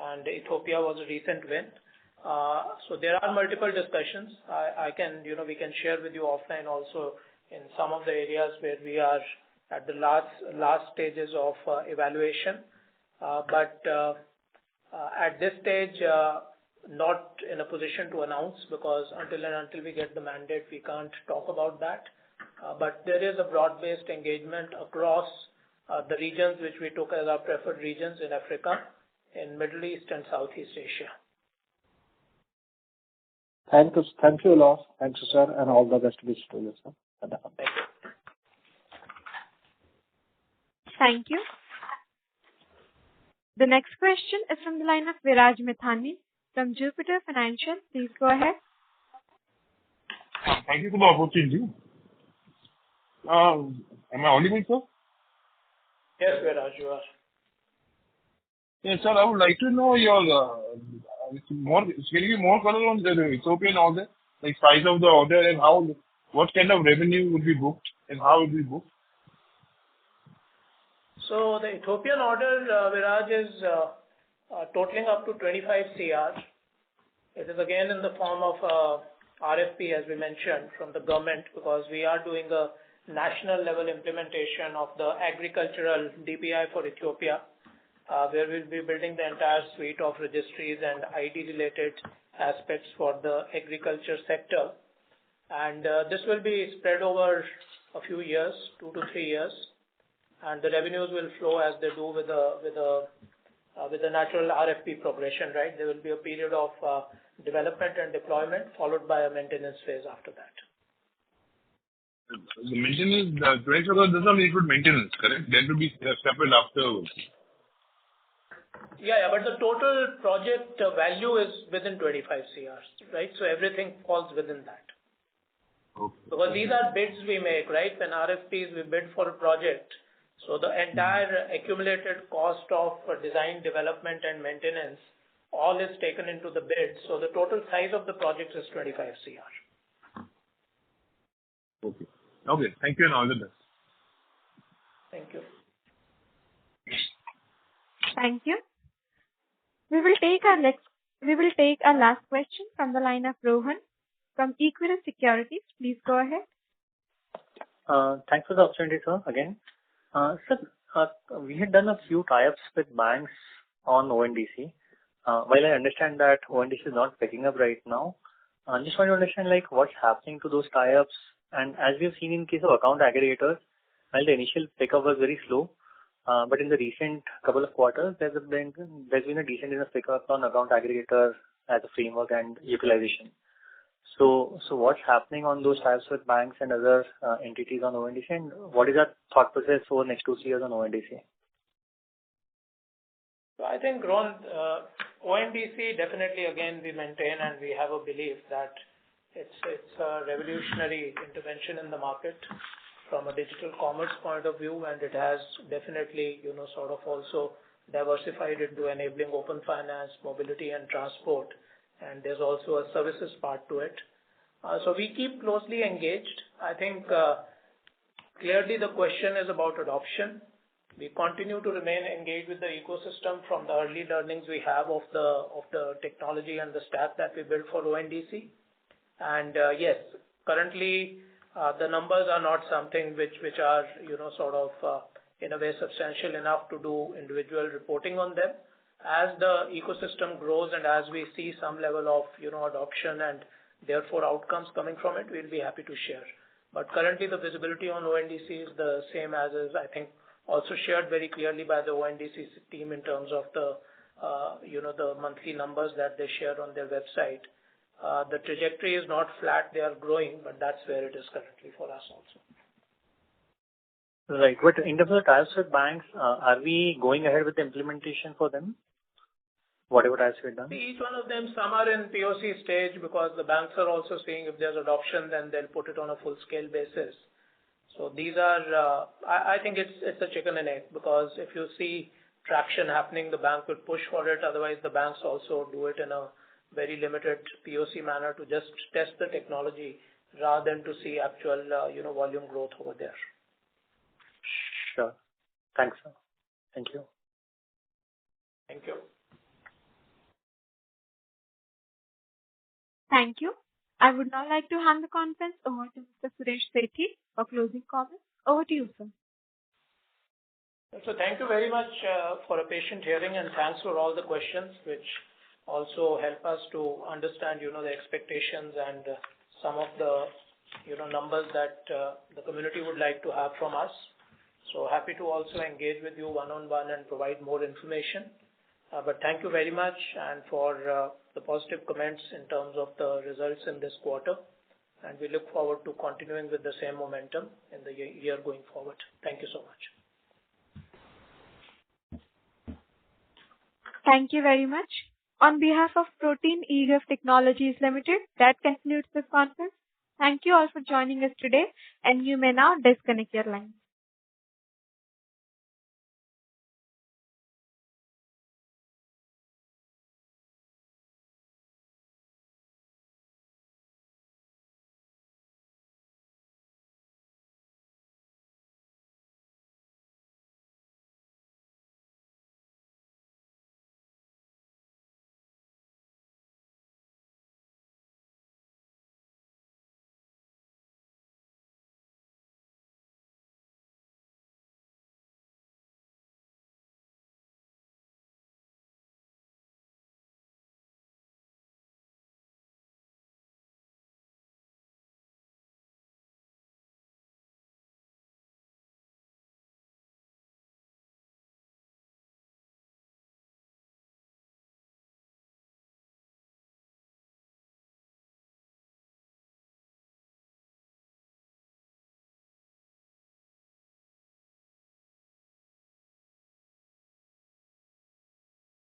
and Ethiopia was a recent win. So there are multiple discussions. We can share with you offline also in some of the areas where we are at the last stages of evaluation. But at this stage, not in a position to announce, because until we get the mandate, we can't talk about that. But there is a broad-based engagement across the regions which we took as our preferred regions in Africa, in Middle East and Southeast Asia. Thank you a lot. Thank you, sir, and all the best wishes to you, sir. Thank you. Thank you. The next question is from the line of Viraj Mithani from Jupiter Financial. Please go ahead. Thank you for the opportunity. Am I audible, sir? Yes, Viraj, you are. Yes, sir. I would like to know can you give more color on the Ethiopian order, like size of the order and what kind of revenue would be booked and how it will be booked? So the Ethiopian order, Viraj, is totaling up to 25 CR. It is again in the form of RFP, as we mentioned, from the government, because we are doing a national level implementation of the agricultural DPI for Ethiopia, where we'll be building the entire suite of registries and ID related aspects for the agriculture sector. And this will be spread over a few years, 2 to 3 years, and the revenues will flow as they do with the natural RFP progression, right? There will be a period of development and deployment followed by a maintenance phase after that. The maintenance, the 20 does not include maintenance, correct? That will be separate afterwards. Yeah, but the total project value is within 25 CRs, right? So everything falls within that. Okay. Because these are bids we make, right? When RFPs, we bid for a project. So the entire accumulated cost of design, development and maintenance, all is taken into the bid. So the total size of the project is 25 CR. Okay. Okay. Thank you and all the best. Thank you. Thank you. We will take our next We will take our last question from the line of Rohan from Equirus Securities. Please go ahead. Thanks for the opportunity, sir, again. Sir, we had done a few tie-ups with banks on ONDC. While I understand that ONDC is not picking up right now, I just want to understand like what's happening to those tie-ups. And as we've seen in case of account aggregators, while the initial pickup was very slow, but in the recent couple of quarters, there's been a decent enough pickup on account aggregator as a framework and utilization. So what's happening on those ties with banks and other entities on ONDC, and what is our thought process for next 2-3 years on ONDC? So I think, Ron, ONDC definitely, again, we maintain and we have a belief that it's a revolutionary intervention in the market from a digital commerce point of view, and it has definitely, sort of also diversified into enabling open finance, mobility and transport, and there's also a services part to it. So we keep closely engaged. I think clearly the question is about adoption. We continue to remain engaged with the ecosystem from the early learnings we have of the technology and the stack that we built for ONDC. And yes, currently the numbers are not something which are sort of in a way substantial enough to do individual reporting on them. As the ecosystem grows and as we see some level of adoption and therefore outcomes coming from it, we'll be happy to share. But currently the visibility on ONDC is the same as is, I think, also shared very clearly by the ONDC team in terms of the the monthly numbers that they share on their website. The trajectory is not flat; they are growing, but that's where it is currently for us also. Right. But in terms of ties with banks, are we going ahead with the implementation for them? Whatever ties we've done? Each one of them, some are in POC stage because the banks are also seeing if there's adoption, then they'll put it on a full-scale basis. So these are, I think it's a chicken and egg, because if you see traction happening, the bank would push for it. Otherwise, the banks also do it in a very limited POC manner to just test the technology rather than to see actual, volume growth over there. Sure. Thanks, sir. Thank you. Thank you. Thank you. I would now like to hand the conference over to Mr. Suresh Sethi for closing comments. Over to you, sir. So thank you very much for a patient hearing, and thanks for all the questions which also help us to understand, the expectations and some of the, numbers that the community would like to have from us. So happy to also engage with you one-on-one and provide more information. But thank you very much and for the positive comments in terms of the results in this quarter. And we look forward to continuing with the same momentum in the year going forward. Thank you so much. Thank you very much. On behalf of Protean eGov Technologies Limited, that concludes this conference. Thank you all for joining us today, and you may now disconnect your lines.